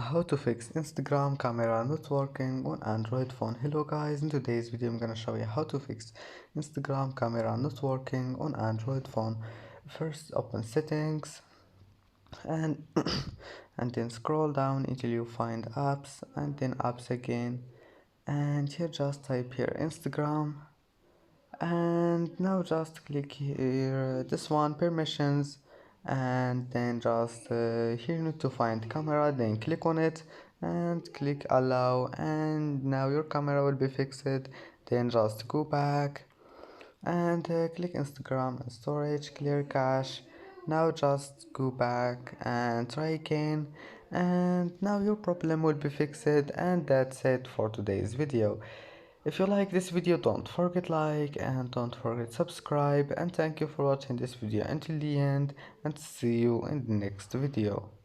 How to fix Instagram camera not working on Android phone. Hello guys, in today's video I'm gonna show you how to fix Instagram camera not working on Android phone. First open settings and and then scroll down until you find apps and then apps again, and here just type here Instagram, and now just click here this one permissions, and then just here you need to find camera, then click on it and click allow, and now your camera will be fixed. Then just go back and click Instagram and storage, clear cache. Now just go back and try again, and now your problem will be fixed. And that's it for today's video. If you like this video, don't forget like and don't forget subscribe, and thank you for watching this video until the end, and see you in the next video.